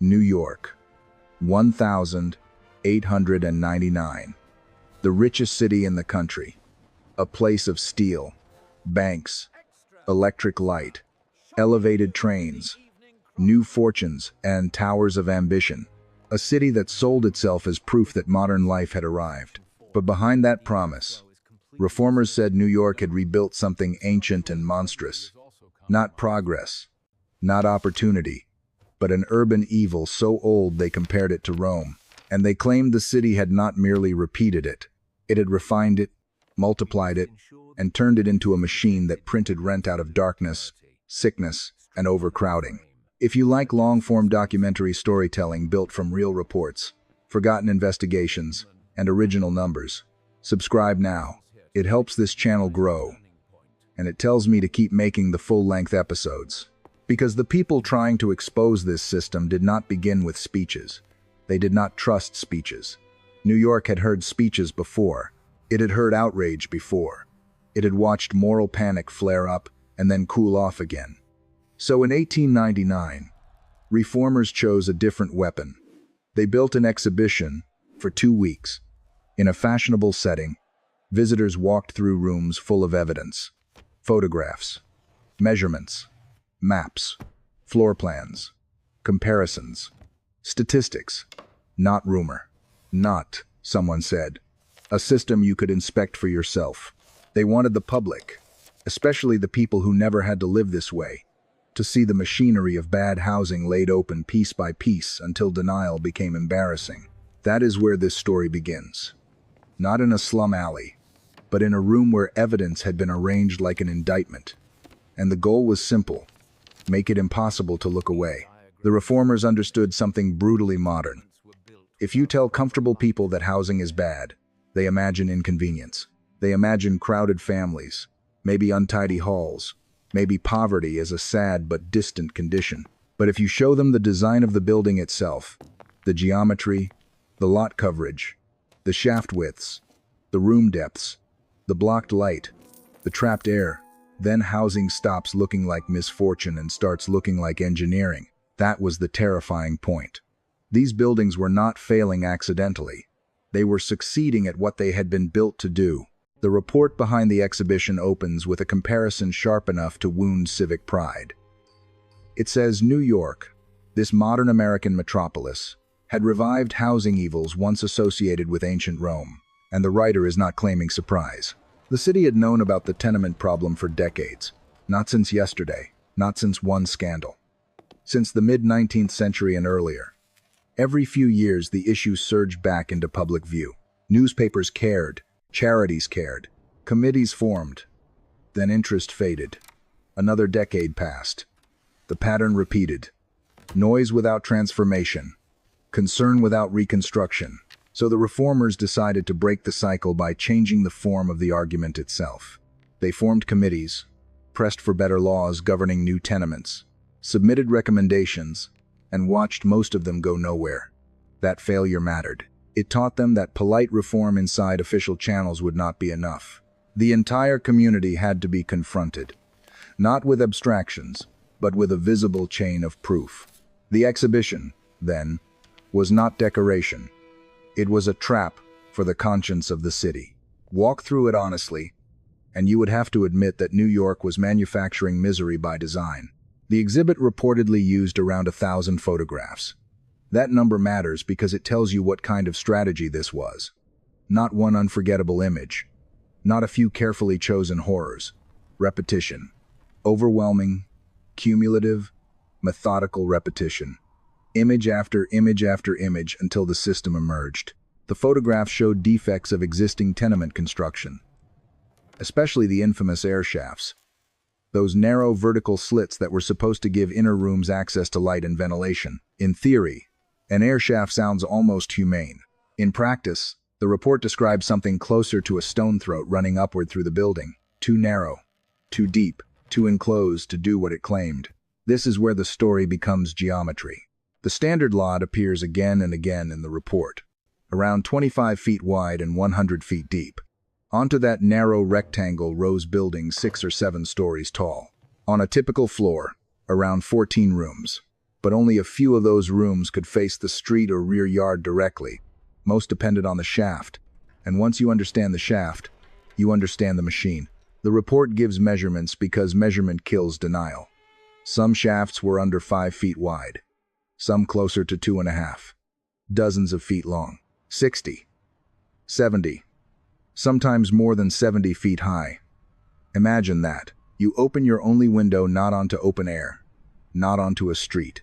New York, 1,899. The richest city in the country. A place of steel, banks, electric light, elevated trains, new fortunes, and towers of ambition. A city that sold itself as proof that modern life had arrived. But behind that promise, reformers said New York had rebuilt something ancient and monstrous. Not progress, not opportunity, but an urban evil so old they compared it to Rome. And they claimed the city had not merely repeated it. It had refined it, multiplied it, and turned it into a machine that printed rent out of darkness, sickness, and overcrowding. If you like long-form documentary storytelling built from real reports, forgotten investigations, and original numbers, subscribe now. It helps this channel grow, and it tells me to keep making the full-length episodes. Because the people trying to expose this system did not begin with speeches. They did not trust speeches. New York had heard speeches before. It had heard outrage before. It had watched moral panic flare up and then cool off again. So in 1899, reformers chose a different weapon. They built an exhibition for 2 weeks. In a fashionable setting, visitors walked through rooms full of evidence, photographs, measurements, maps, floor plans, comparisons, statistics, not rumor, not, someone said, a system you could inspect for yourself. They wanted the public, especially the people who never had to live this way, to see the machinery of bad housing laid open piece by piece until denial became embarrassing. That is where this story begins. Not in a slum alley, but in a room where evidence had been arranged like an indictment. And the goal was simple: make it impossible to look away. The reformers understood something brutally modern. If you tell comfortable people that housing is bad, they imagine inconvenience. They imagine crowded families, maybe untidy halls, maybe poverty as a sad but distant condition. But if you show them the design of the building itself, the geometry, the lot coverage, the shaft widths, the room depths, the blocked light, the trapped air, then housing stops looking like misfortune and starts looking like engineering. That was the terrifying point. These buildings were not failing accidentally. They were succeeding at what they had been built to do. The report behind the exhibition opens with a comparison sharp enough to wound civic pride. It says New York, this modern American metropolis, had revived housing evils once associated with ancient Rome, and the writer is not claiming surprise. The city had known about the tenement problem for decades, not since yesterday, not since one scandal. Since the mid-19th century and earlier. Every few years, the issue surged back into public view. Newspapers cared, charities cared, committees formed. Then interest faded. Another decade passed. The pattern repeated. Noise without transformation. Concern without reconstruction. So the reformers decided to break the cycle by changing the form of the argument itself. They formed committees, pressed for better laws governing new tenements, submitted recommendations, and watched most of them go nowhere. That failure mattered. It taught them that polite reform inside official channels would not be enough. The entire community had to be confronted, not with abstractions, but with a visible chain of proof. The exhibition, then, was not decoration. It was a trap for the conscience of the city. Walk through it honestly, and you would have to admit that New York was manufacturing misery by design. The exhibit reportedly used around 1,000 photographs. That number matters because it tells you what kind of strategy this was. Not one unforgettable image. Not a few carefully chosen horrors. Repetition. Overwhelming, cumulative, methodical repetition. Image after image after image until the system emerged. The photographs showed defects of existing tenement construction, especially the infamous air shafts. Those narrow vertical slits that were supposed to give inner rooms access to light and ventilation. In theory, an air shaft sounds almost humane. In practice, the report describes something closer to a stone throat running upward through the building. Too narrow, too deep, too enclosed to do what it claimed. This is where the story becomes geometry. The standard lot appears again and again in the report, around 25 feet wide and 100 feet deep. Onto that narrow rectangle rose buildings 6 or 7 stories tall. On a typical floor, around 14 rooms. but only a few of those rooms could face the street or rear yard directly. Most depended on the shaft, and once you understand the shaft, you understand the machine. The report gives measurements because measurement kills denial. Some shafts were under 5 feet wide, some closer to 2.5, dozens of feet long, 60, 70, sometimes more than 70 feet high. Imagine that. You open your only window not onto open air, not onto a street,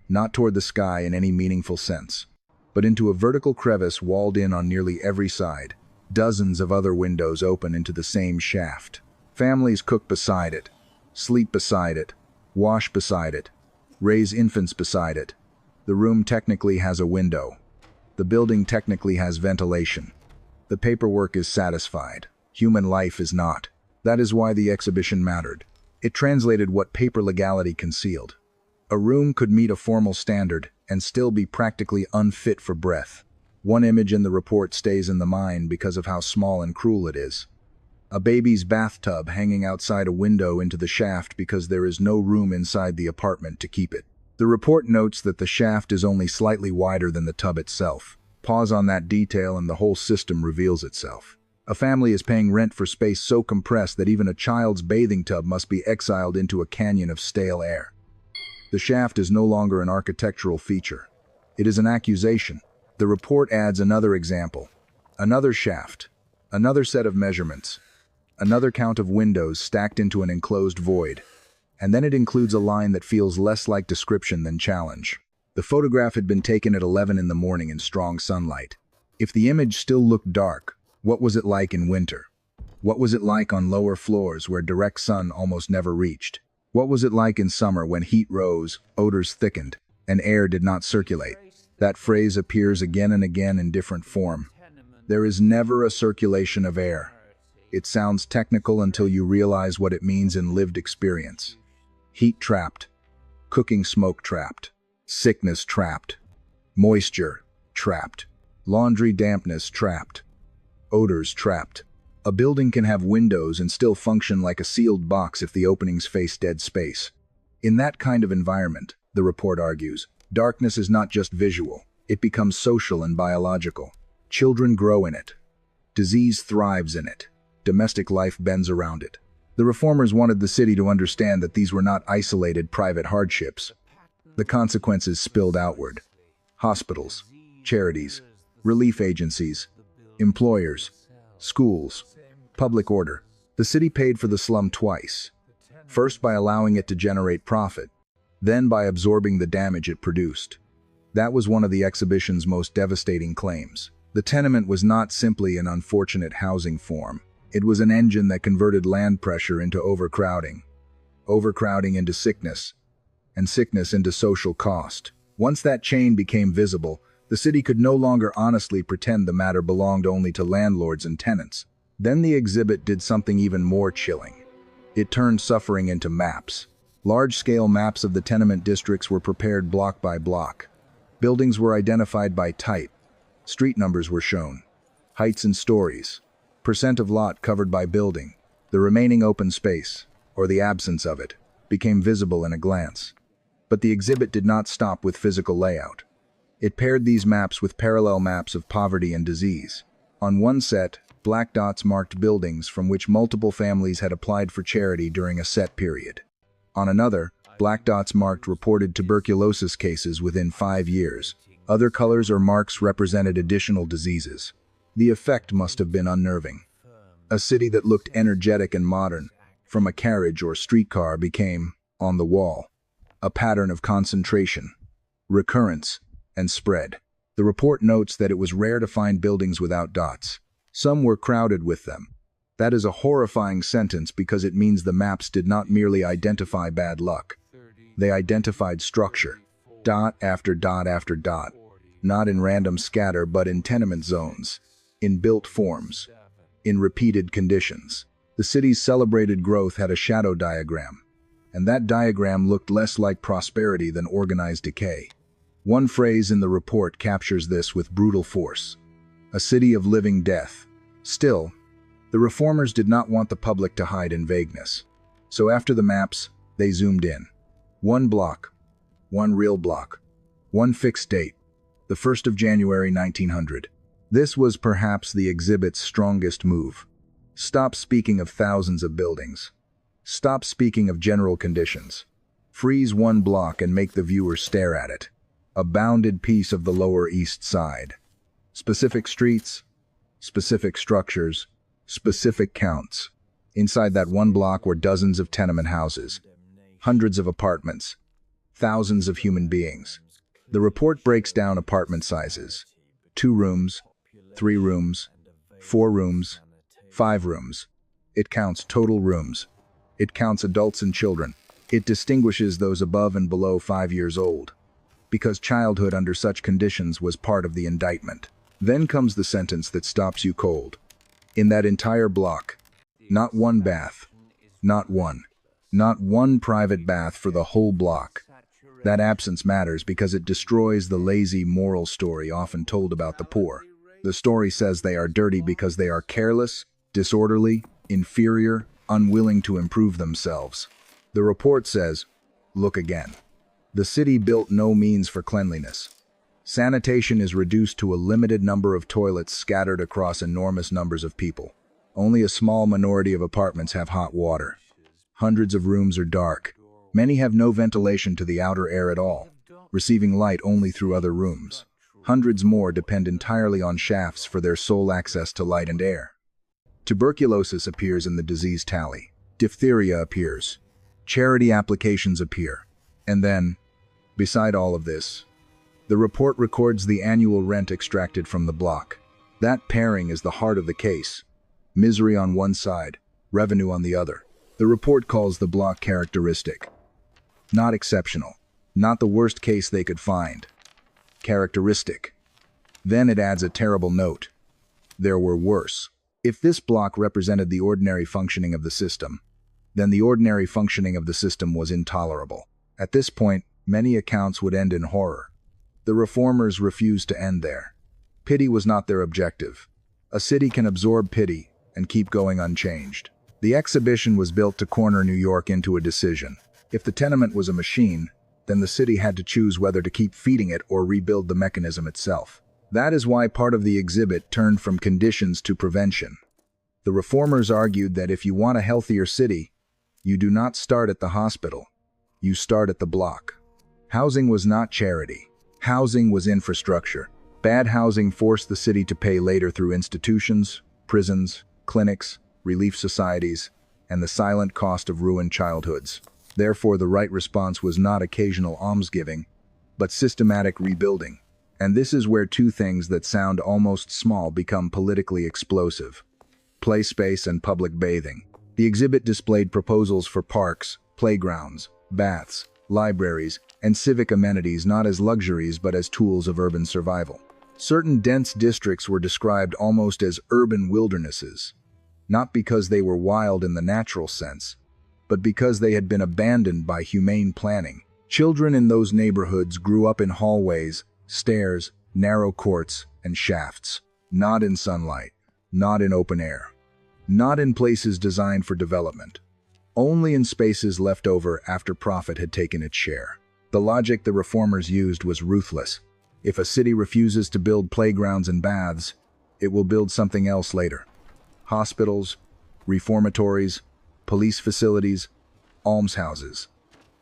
not toward the sky in any meaningful sense, but into a vertical crevice walled in on nearly every side. Dozens of other windows open into the same shaft. Families cook beside it, sleep beside it, wash beside it, raise infants beside it. The room technically has a window. The building technically has ventilation. The paperwork is satisfied. Human life is not. That is why the exhibition mattered. It translated what paper legality concealed. A room could meet a formal standard and still be practically unfit for breath. One image in the report stays in the mind because of how small and cruel it is. A baby's bathtub hanging outside a window into the shaft because there is no room inside the apartment to keep it. The report notes that the shaft is only slightly wider than the tub itself. Pause on that detail and the whole system reveals itself. A family is paying rent for space so compressed that even a child's bathing tub must be exiled into a canyon of stale air. The shaft is no longer an architectural feature. It is an accusation. The report adds another example, another shaft, another set of measurements, another count of windows stacked into an enclosed void, and then it includes a line that feels less like description than challenge. The photograph had been taken at 11 in the morning in strong sunlight. If the image still looked dark, what was it like in winter? What was it like on lower floors where direct sun almost never reached? What was it like in summer when heat rose, odors thickened, and air did not circulate? That phrase appears again and again in different form. There is never a circulation of air. It sounds technical until you realize what it means in lived experience. Heat trapped, cooking smoke trapped, sickness trapped, moisture trapped, laundry dampness trapped, odors trapped. A building can have windows and still function like a sealed box if the openings face dead space. In that kind of environment, the report argues, darkness is not just visual, it becomes social and biological. Children grow in it. Disease thrives in it. Domestic life bends around it. The reformers wanted the city to understand that these were not isolated private hardships. The consequences spilled outward. Hospitals, charities, relief agencies, employers, schools, public order. The city paid for the slum twice. First by allowing it to generate profit, then by absorbing the damage it produced. That was one of the exhibition's most devastating claims. The tenement was not simply an unfortunate housing form. It was an engine that converted land pressure into overcrowding, overcrowding into sickness, and sickness into social cost. Once that chain became visible, the city could no longer honestly pretend the matter belonged only to landlords and tenants. Then the exhibit did something even more chilling. It turned suffering into maps. Large-scale maps of the tenement districts were prepared block by block. Buildings were identified by type. Street numbers were shown. Heights and stories. Percent of lot covered by building. The remaining open space, or the absence of it, became visible in a glance. But the exhibit did not stop with physical layout. It paired these maps with parallel maps of poverty and disease. On one set, black dots marked buildings from which multiple families had applied for charity during a set period. On another, black dots marked reported tuberculosis cases within 5 years. Other colors or marks represented additional diseases. The effect must have been unnerving. A city that looked energetic and modern, from a carriage or streetcar, became, on the wall, a pattern of concentration, recurrence, and spread. The report notes that it was rare to find buildings without dots. Some were crowded with them. That is a horrifying sentence because it means the maps did not merely identify bad luck. They identified structure, dot after dot after dot, not in random scatter but in tenement zones, in built forms, in repeated conditions. The city's celebrated growth had a shadow diagram, and that diagram looked less like prosperity than organized decay. One phrase in the report captures this with brutal force: a city of living death. Still, the reformers did not want the public to hide in vagueness. So after the maps, they zoomed in. One block, one real block, one fixed date, the 1st of January 1900. This was perhaps the exhibit's strongest move. Stop speaking of thousands of buildings. Stop speaking of general conditions. Freeze one block and make the viewer stare at it. A bounded piece of the Lower East Side. Specific streets, specific structures, specific counts. Inside that one block were dozens of tenement houses, hundreds of apartments, thousands of human beings. The report breaks down apartment sizes: 2 rooms, 3 rooms, 4 rooms, 5 rooms. It counts total rooms. It counts adults and children. It distinguishes those above and below 5 years old, because childhood under such conditions was part of the indictment. Then comes the sentence that stops you cold. In that entire block, not one bath, not one private bath for the whole block. That absence matters because it destroys the lazy moral story often told about the poor. The story says they are dirty because they are careless, disorderly, inferior, unwilling to improve themselves. The report says, look again. The city built no means for cleanliness. Sanitation is reduced to a limited number of toilets scattered across enormous numbers of people. Only a small minority of apartments have hot water. Hundreds of rooms are dark. Many have no ventilation to the outer air at all, receiving light only through other rooms. Hundreds more depend entirely on shafts for their sole access to light and air. Tuberculosis appears in the disease tally. Diphtheria appears. Charity applications appear. And then, beside all of this, the report records the annual rent extracted from the block. That pairing is the heart of the case. Misery on one side, revenue on the other. The report calls the block characteristic. Not exceptional. Not the worst case they could find. Characteristic. Then it adds a terrible note. There were worse. If this block represented the ordinary functioning of the system, then the ordinary functioning of the system was intolerable. At this point, many accounts would end in horror. The reformers refused to end there. Pity was not their objective. A city can absorb pity and keep going unchanged. The exhibition was built to corner New York into a decision. If the tenement was a machine, then the city had to choose whether to keep feeding it or rebuild the mechanism itself. That is why part of the exhibit turned from conditions to prevention. The reformers argued that if you want a healthier city, you do not start at the hospital. You start at the block. Housing was not charity. Housing was infrastructure. Bad housing forced the city to pay later through institutions, prisons, clinics, relief societies, and the silent cost of ruined childhoods. Therefore, the right response was not occasional almsgiving, but systematic rebuilding. And this is where two things that sound almost small become politically explosive: play space and public bathing. The exhibit displayed proposals for parks, playgrounds, baths, libraries, and civic amenities not as luxuries but as tools of urban survival. Certain dense districts were described almost as urban wildernesses, not because they were wild in the natural sense, but because they had been abandoned by humane planning. Children in those neighborhoods grew up in hallways, stairs, narrow courts, and shafts, not in sunlight, not in open air, not in places designed for development, only in spaces left over after profit had taken its share. The logic the reformers used was ruthless. If a city refuses to build playgrounds and baths, it will build something else later. Hospitals, reformatories, police facilities, almshouses.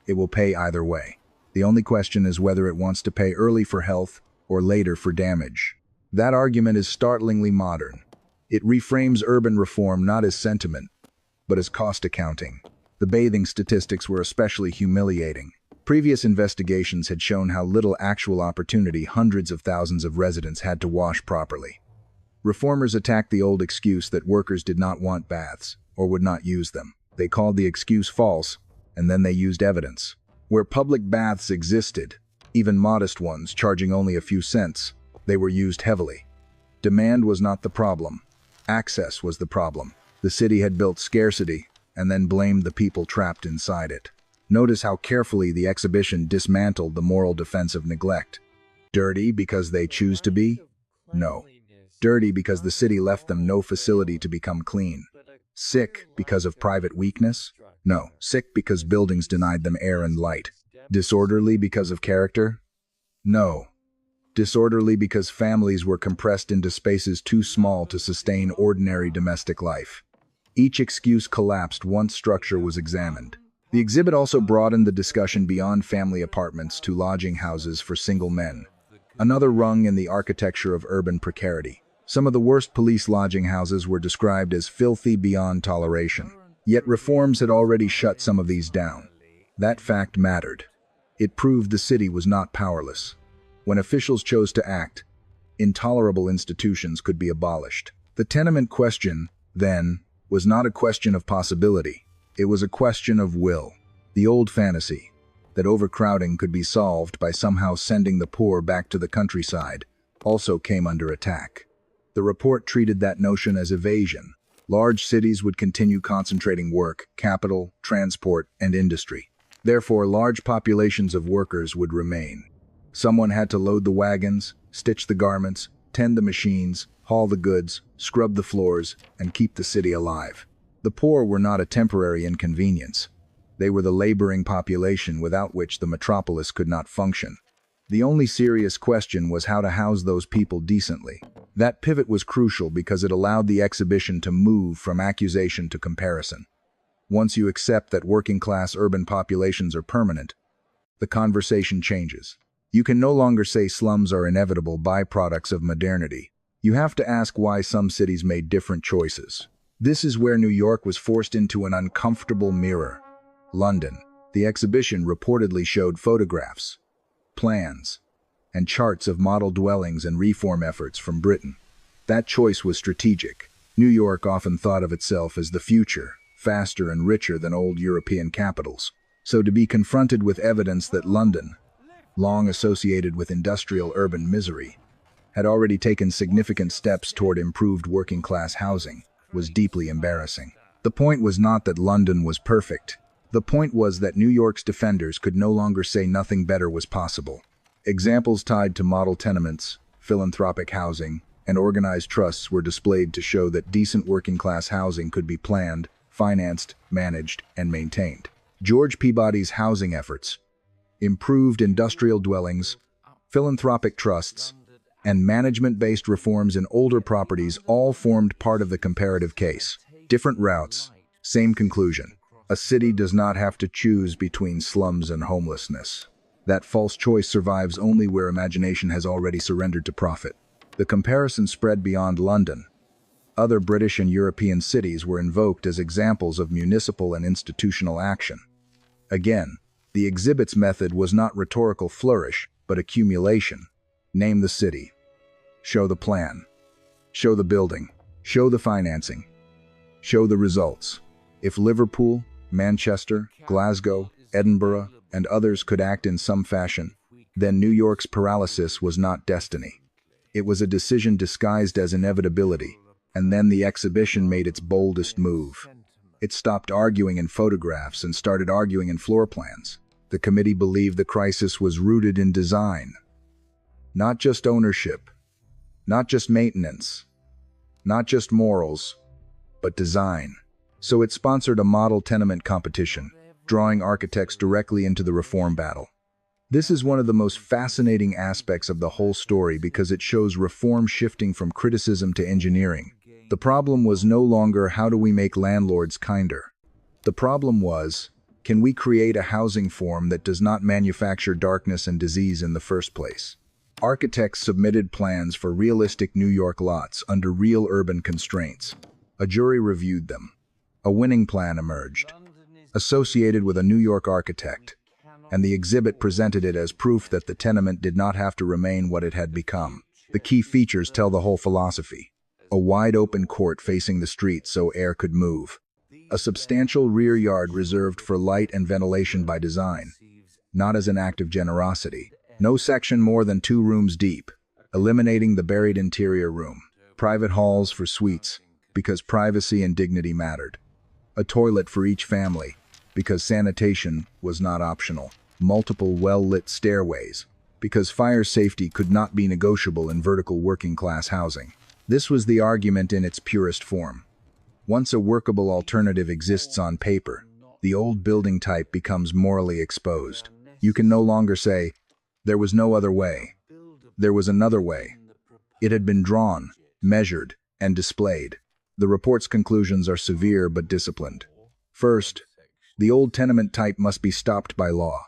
It will pay either way. The only question is whether it wants to pay early for health or later for damage. That argument is startlingly modern. It reframes urban reform not as sentiment, but as cost accounting. The bathing statistics were especially humiliating. Previous investigations had shown how little actual opportunity hundreds of thousands of residents had to wash properly. Reformers attacked the old excuse that workers did not want baths or would not use them. They called the excuse false, and then they used evidence. Where public baths existed, even modest ones charging only a few cents, they were used heavily. Demand was not the problem. Access was the problem. The city had built scarcity and then blamed the people trapped inside it. Notice how carefully the exhibition dismantled the moral defense of neglect. Dirty because they choose to be? No. Dirty because the city left them no facility to become clean. Sick because of private weakness? No. Sick because buildings denied them air and light. Disorderly because of character? No. Disorderly because families were compressed into spaces too small to sustain ordinary domestic life. Each excuse collapsed once structure was examined. The exhibit also broadened the discussion beyond family apartments to lodging houses for single men, another rung in the architecture of urban precarity. Some of the worst police lodging houses were described as filthy beyond toleration. Yet reforms had already shut some of these down. That fact mattered. It proved the city was not powerless. When officials chose to act, intolerable institutions could be abolished. The tenement question, then, was not a question of possibility. It was a question of will. The old fantasy, that overcrowding could be solved by somehow sending the poor back to the countryside, also came under attack. The report treated that notion as evasion. Large cities would continue concentrating work, capital, transport, and industry. Therefore, large populations of workers would remain. Someone had to load the wagons, stitch the garments, tend the machines, haul the goods, scrub the floors, and keep the city alive. The poor were not a temporary inconvenience. They were the laboring population without which the metropolis could not function. The only serious question was how to house those people decently. That pivot was crucial because it allowed the exhibition to move from accusation to comparison. Once you accept that working-class urban populations are permanent, the conversation changes. You can no longer say slums are inevitable byproducts of modernity. You have to ask why some cities made different choices. This is where New York was forced into an uncomfortable mirror. London. The exhibition reportedly showed photographs, plans, and charts of model dwellings and reform efforts from Britain. That choice was strategic. New York often thought of itself as the future, faster and richer than old European capitals. So to be confronted with evidence that London, long associated with industrial urban misery, had already taken significant steps toward improved working-class housing, was deeply embarrassing. The point was not that London was perfect. The point was that New York's defenders could no longer say nothing better was possible. Examples tied to model tenements, philanthropic housing, and organized trusts were displayed to show that decent working-class housing could be planned, financed, managed, and maintained. George Peabody's housing efforts, improved industrial dwellings, philanthropic trusts, and management-based reforms in older properties all formed part of the comparative case. Different routes, same conclusion. A city does not have to choose between slums and homelessness. That false choice survives only where imagination has already surrendered to profit. The comparison spread beyond London. Other British and European cities were invoked as examples of municipal and institutional action. Again, the exhibit's method was not rhetorical flourish, but accumulation. Name the city. Show the plan. Show the building. Show the financing. Show the results. If Liverpool, Manchester, Glasgow, Edinburgh, and others could act in some fashion, then New York's paralysis was not destiny. It was a decision disguised as inevitability, and then the exhibition made its boldest move. It stopped arguing in photographs and started arguing in floor plans. The committee believed the crisis was rooted in design. Not just ownership, not just maintenance, not just morals, but design. So it sponsored a model tenement competition, drawing architects directly into the reform battle. This is one of the most fascinating aspects of the whole story because it shows reform shifting from criticism to engineering. The problem was no longer how do we make landlords kinder. The problem was, can we create a housing form that does not manufacture darkness and disease in the first place? Architects submitted plans for realistic New York lots under real urban constraints. A jury reviewed them. A winning plan emerged, associated with a New York architect, and the exhibit presented it as proof that the tenement did not have to remain what it had become. The key features tell the whole philosophy. A wide-open court facing the street so air could move. A substantial rear yard reserved for light and ventilation by design, not as an act of generosity. No section more than 2 rooms deep, eliminating the buried interior room. Private halls for suites, because privacy and dignity mattered. A toilet for each family, because sanitation was not optional. Multiple well-lit stairways, because fire safety could not be negotiable in vertical working-class housing. This was the argument in its purest form. Once a workable alternative exists on paper, the old building type becomes morally exposed. You can no longer say, there was no other way. There was another way. It had been drawn, measured, and displayed. The report's conclusions are severe but disciplined. First, the old tenement type must be stopped by law,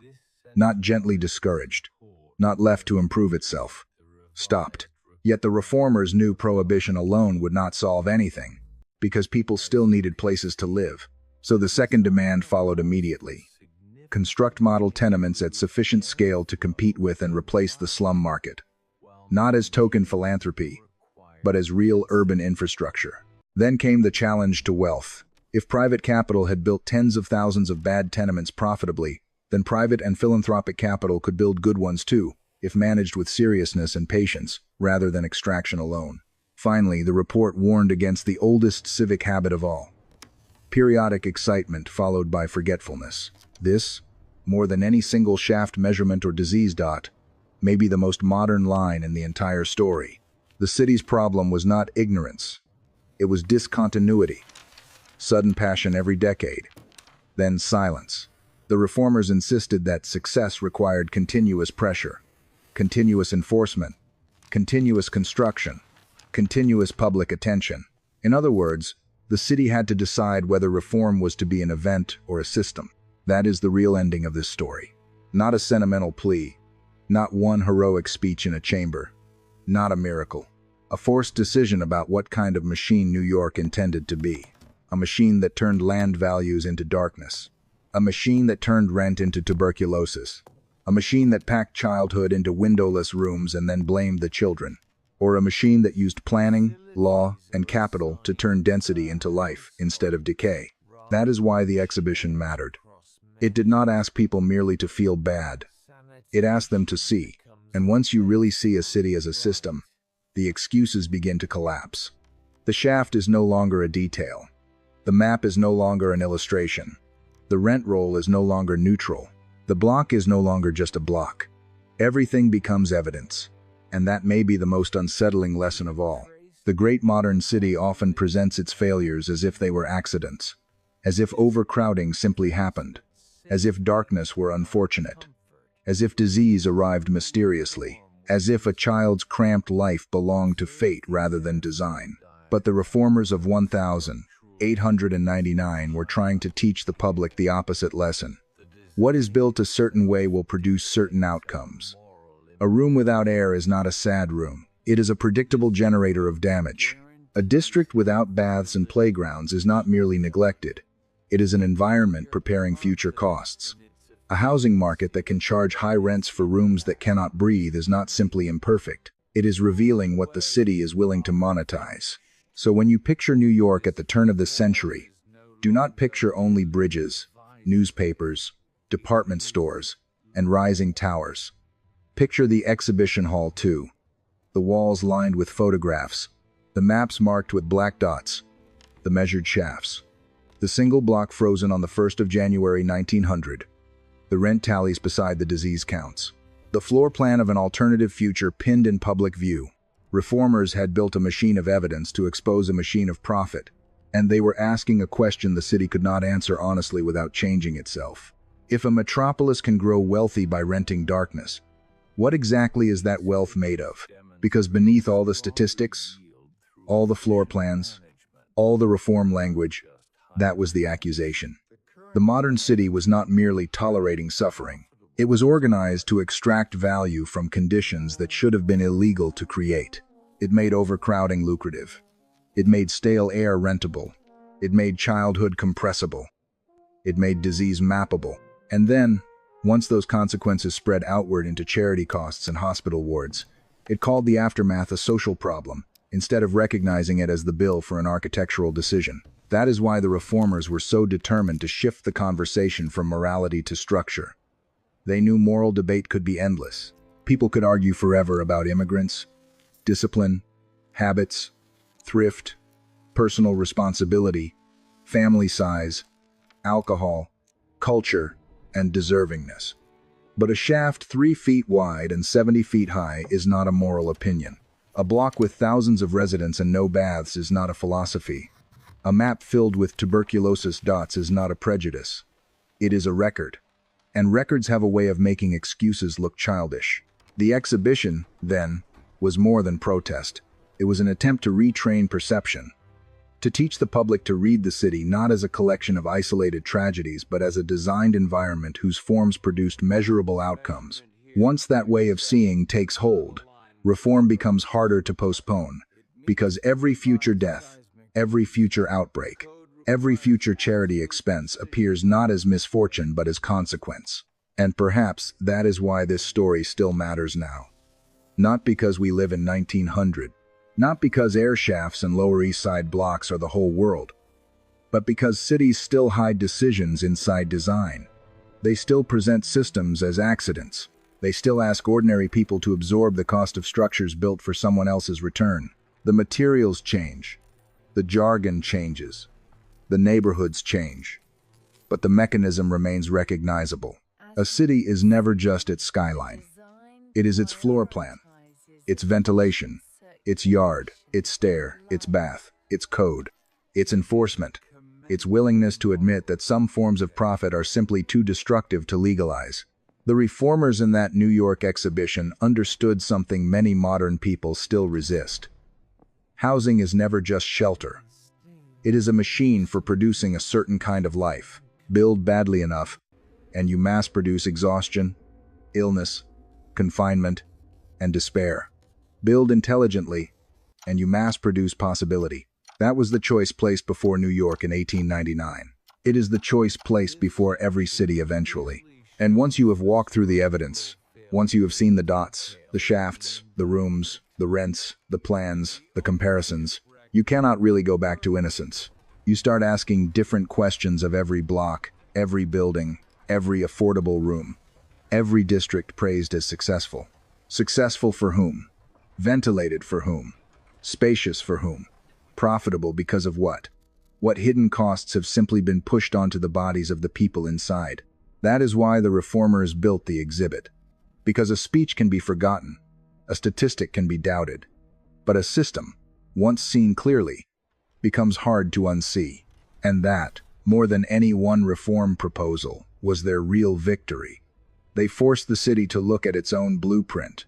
not gently discouraged, not left to improve itself. Stopped. Yet the reformers knew prohibition alone would not solve anything, because people still needed places to live. So the second demand followed immediately. Construct model tenements at sufficient scale to compete with and replace the slum market, not as token philanthropy, but as real urban infrastructure. Then came the challenge to wealth. If private capital had built tens of thousands of bad tenements profitably, then private and philanthropic capital could build good ones too, if managed with seriousness and patience, rather than extraction alone. Finally, the report warned against the oldest civic habit of all: periodic excitement followed by forgetfulness. This, more than any single shaft measurement or disease dot, may be the most modern line in the entire story. The city's problem was not ignorance. It was discontinuity. Sudden passion every decade. Then silence. The reformers insisted that success required continuous pressure, continuous enforcement, continuous construction, continuous public attention. In other words, the city had to decide whether reform was to be an event or a system. That is the real ending of this story. Not a sentimental plea, not one heroic speech in a chamber, not a miracle. A forced decision about what kind of machine New York intended to be. A machine that turned land values into darkness. A machine that turned rent into tuberculosis. A machine that packed childhood into windowless rooms and then blamed the children. Or a machine that used planning, law, and capital to turn density into life instead of decay. That is why the exhibition mattered. It did not ask people merely to feel bad. It asked them to see. And once you really see a city as a system, the excuses begin to collapse. The shaft is no longer a detail. The map is no longer an illustration. The rent roll is no longer neutral. The block is no longer just a block. Everything becomes evidence. And that may be the most unsettling lesson of all. The great modern city often presents its failures as if they were accidents, as if overcrowding simply happened, as if darkness were unfortunate, as if disease arrived mysteriously, as if a child's cramped life belonged to fate rather than design. But the reformers of 1899 were trying to teach the public the opposite lesson. What is built a certain way will produce certain outcomes. A room without air is not a sad room. It is a predictable generator of damage. A district without baths and playgrounds is not merely neglected. It is an environment preparing future costs. A housing market that can charge high rents for rooms that cannot breathe is not simply imperfect. It is revealing what the city is willing to monetize. So when you picture New York at the turn of the century, do not picture only bridges, newspapers, department stores, and rising towers. Picture the exhibition hall too. The walls lined with photographs, the maps marked with black dots, the measured shafts. The single block frozen on the 1st of January 1900. The rent tallies beside the disease counts. The floor plan of an alternative future pinned in public view. Reformers had built a machine of evidence to expose a machine of profit, and they were asking a question the city could not answer honestly without changing itself. If a metropolis can grow wealthy by renting darkness, what exactly is that wealth made of? Because beneath all the statistics, all the floor plans, all the reform language, that was the accusation. The modern city was not merely tolerating suffering. It was organized to extract value from conditions that should have been illegal to create. It made overcrowding lucrative. It made stale air rentable. It made childhood compressible. It made disease mappable. And then, once those consequences spread outward into charity costs and hospital wards, it called the aftermath a social problem, instead of recognizing it as the bill for an architectural decision. That is why the reformers were so determined to shift the conversation from morality to structure. They knew moral debate could be endless. People could argue forever about immigrants, discipline, habits, thrift, personal responsibility, family size, alcohol, culture, and deservingness. But a shaft 3 feet wide and 70 feet high is not a moral opinion. A block with thousands of residents and no baths is not a philosophy. A map filled with tuberculosis dots is not a prejudice. It is a record. And records have a way of making excuses look childish. The exhibition, then, was more than protest. It was an attempt to retrain perception, to teach the public to read the city not as a collection of isolated tragedies, but as a designed environment whose forms produced measurable outcomes. Once that way of seeing takes hold, reform becomes harder to postpone, because every future death, every future outbreak, every future charity expense appears not as misfortune but as consequence. And perhaps that is why this story still matters now. Not because we live in 1900, not because air shafts and Lower East Side blocks are the whole world, but because cities still hide decisions inside design. They still present systems as accidents. They still ask ordinary people to absorb the cost of structures built for someone else's return. The materials change. The jargon changes. The neighborhoods change. But the mechanism remains recognizable. A city is never just its skyline. It is its floor plan, its ventilation, its yard, its stair, its bath, its code, its enforcement, its willingness to admit that some forms of profit are simply too destructive to legalize. The reformers in that New York exhibition understood something many modern people still resist. Housing is never just shelter. It is a machine for producing a certain kind of life. Build badly enough, and you mass-produce exhaustion, illness, confinement, and despair. Build intelligently, and you mass-produce possibility. That was the choice placed before New York in 1899. It is the choice placed before every city eventually. And once you have walked through the evidence, once you have seen the dots, the shafts, the rooms, the rents, the plans, the comparisons, you cannot really go back to innocence. You start asking different questions of every block, every building, every affordable room, every district praised as successful. Successful for whom? Ventilated for whom? Spacious for whom? Profitable because of what? What hidden costs have simply been pushed onto the bodies of the people inside? That is why the reformers built the exhibit. Because a speech can be forgotten, a statistic can be doubted, but a system, once seen clearly, becomes hard to unsee. And that, more than any one reform proposal, was their real victory. They forced the city to look at its own blueprint,